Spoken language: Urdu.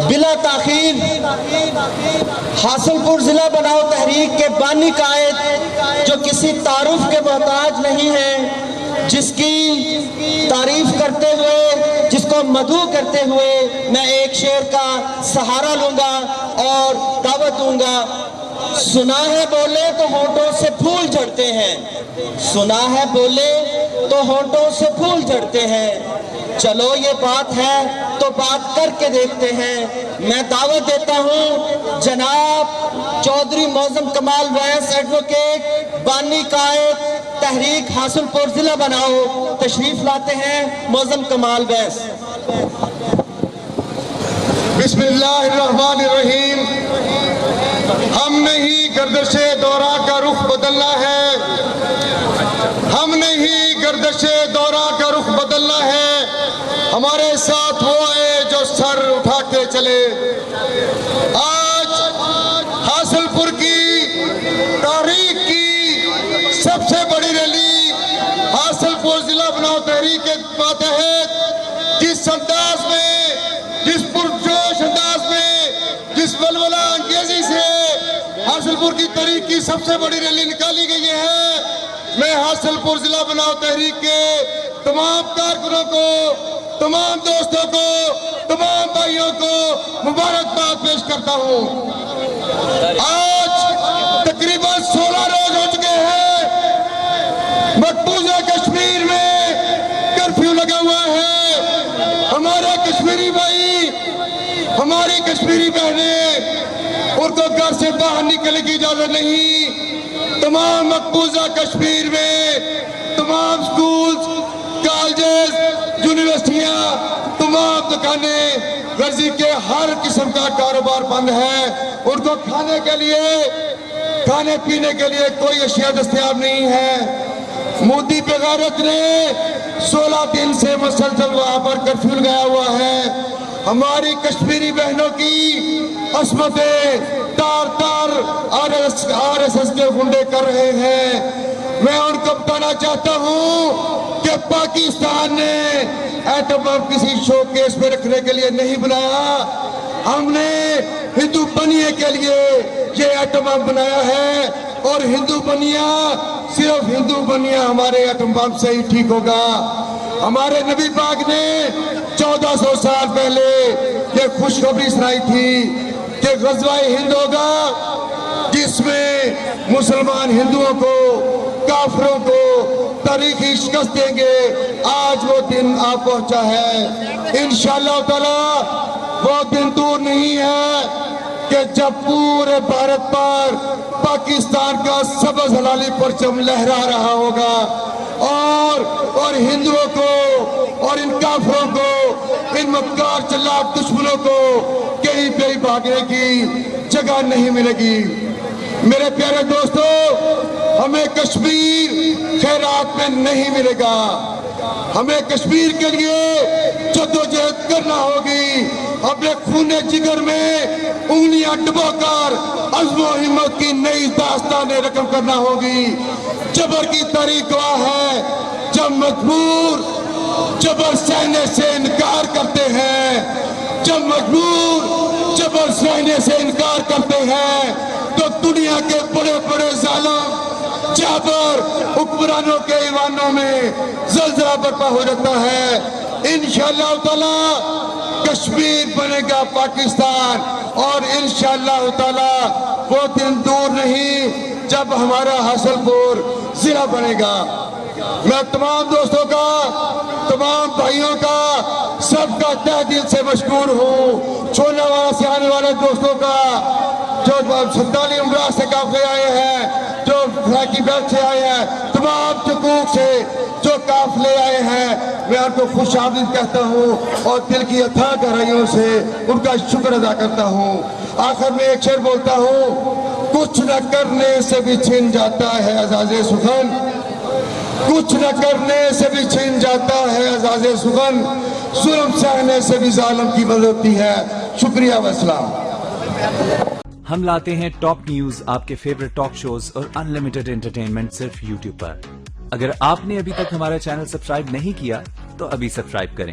بلا تاخیر حاصل پور ضلع بناؤ تحریک کے بانی قائد جو کسی تعارف کے محتاج نہیں ہے، جس کی تعریف کرتے ہوئے، جس کو مدعو کرتے ہوئے میں ایک شعر کا سہارا لوں گا اور دعوت دوں گا۔ سنا ہے بولے تو ہونٹوں سے پھول جھڑتے ہیں، سنا ہے بولے تو ہونٹوں سے پھول جھڑتے ہیں، چلو یہ بات ہے تو بات کر کے دیکھتے ہیں۔ میں دعوت دیتا ہوں جناب چودھری معظم کمال ویس ایڈوکیٹ بانی قائد تحریک حاصل پور ضلع بناؤ، تشریف لاتے ہیں معظم کمال ویس۔ بسم اللہ الرحمن الرحیم۔ ہم نے ہی گردش دورہ کا رخ بدلنا ہے، ہم نے ہی گردش دورہ کا رخ بدلنا ہے، ہمارے ساتھ وہ آئے جو سر اٹھا کے چلے۔ آج حاصل پور کی تاریخ کی سب سے بڑی ریلی حاصل پور ضلع بناؤ تحریک کے ماتحت جس انداز میں، جس پرجوش انداز میں، جس ولولہ انگیزی سے حاصل پور کی تاریخ کی سب سے بڑی ریلی نکالی گئی ہے، میں حاصل پور ضلع بناؤ تحریک کے تمام کارکنوں کو، تمام دوستوں کو، تمام بھائیوں کو مبارکباد پیش کرتا ہوں۔ آج تقریباً 16 روز ہو چکے ہیں، مقبوضہ کشمیر میں کرفیو لگا ہوا ہے۔ ہمارے کشمیری بھائی، ہماری کشمیری بہنیں، ان کو گھر سے باہر نکلنے کی اجازت نہیں۔ تمام مقبوضہ کشمیر میں تمام سکولز، کالجز، یونیورسٹیاں، تمام دکانیں، غرضی کے ہر قسم کا کاروبار بند ہے۔ ان کو کھانے کے لیے، کھانے پینے کے لیے کوئی اشیاء دستیاب نہیں ہے۔ مودی بغیرت نے 16 دن سے مسلسل وہاں پر کرفیو لگایا ہوا ہے۔ ہماری کشمیری بہنوں کی عصمتیں تار تار آر ایس ایس کے گنڈے کر رہے ہیں۔ میں ان کو بتانا چاہتا ہوں کہ پاکستان نے ایٹم بم کسی شو کیس میں رکھنے کے لیے نہیں بنایا، ہم نے ہندو بنیے کے لیے یہ ایٹم بم بنایا ہے، اور ہندو بنیا، صرف ہندو بنیا ہمارے ایٹم بم سے ہی ٹھیک ہوگا۔ ہمارے نبی پاک نے 1400 سال پہلے یہ خوشخبری سنائی تھی کہ غزوہ ہند ہوگا، جس میں مسلمان ہندوؤں کو، کافروں کو تاریخی شکست دیں گے۔ آج وہ دن آ پہنچا ہے۔ انشاءاللہ تعالی وہ دن دور نہیں ہے کہ جب پورے بھارت پر پاکستان کا سبز ہلالی پرچم لہرا رہا ہوگا، اور ہندوؤں کو اور ان کافروں کو، ان مکار چلاک دشمنوں کو کہیں پہ بھاگنے کی جگہ نہیں ملے گی۔ میرے پیارے دوستو، ہمیں کشمیر خیرات میں نہیں ملے گا، ہمیں کشمیر کے لیے جدوجہد کرنا ہوگی، اپنے خون جگر میں انگلیاں ڈبو کر عزم و ہمت کی نئی داستانیں رقم کرنا ہوگی۔ جبر کی تاریخ گواہ ہے، جب مجبور جبر سہنے سے انکار کرتے ہیں، جب مجبور جبر سہنے سے انکار کرتے ہیں، تو دنیا کے بڑے بڑے ظالم جابر حکمرانوں کے ایوانوں میں زلزلہ برپا ہو جاتا ہے۔ انشاءاللہ تعالی کشمیر بنے گا پاکستان، اور انشاءاللہ تعالی وہ دن دور نہیں جب ہمارا حاصل پور ضلع بنے گا۔ میں تمام دوستوں کا، تمام بھائیوں کا، سب کا تہ دل سے مشکور ہوں۔ چھوڑنے والا سے آنے والے دوستوں کا، جو سنتالی امراض سے کافلے آئے ہیں، جو فلاکی بیلٹ سے آئے ہیں، تمام چکوک سے جو کافلے آئے ہیں، میں ان کو خوش آمدید کہتا ہوں، اور دل کی اتھاہ گہرائیوں سے ان کا شکر ادا کرتا ہوں۔ آخر میں ایک شعر بولتا ہوں، کچھ نہ کرنے سے بھی چھن جاتا ہے اعزاز سخن، کچھ نہ کرنے سے بھی چھن جاتا ہے اعزاز سخن، ظلم سہنے سے بھی ظالم کی مدد ہوتی ہے۔ شکریہ والسلام۔ ہم لاتے ہیں ٹاپ نیوز، آپ کے فیورٹ ٹاک شوز اور انلمیٹڈ انٹرٹینمنٹ صرف یوٹیوب پر۔ اگر آپ نے ابھی تک ہمارا چینل سبسکرائب نہیں کیا تو ابھی سبسکرائب کریں۔